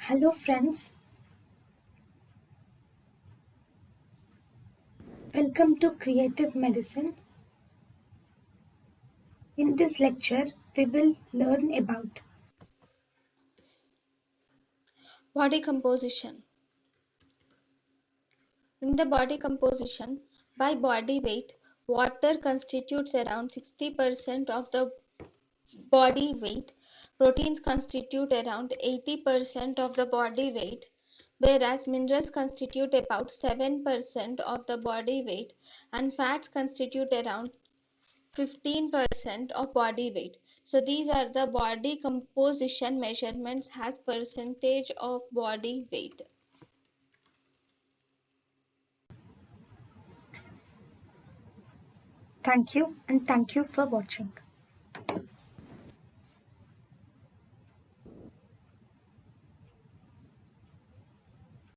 Hello friends, welcome to Creative Medicine. In this lecture, we will learn about Body composition. In the body composition, by body weight, water constitutes around 60% of the body weight, proteins constitute around 80% of the body weight, whereas minerals constitute about 7% of the body weight, and fats constitute around 15% of body weight. So these are the body composition measurements as percentage of body weight. thank you and thank you for watching.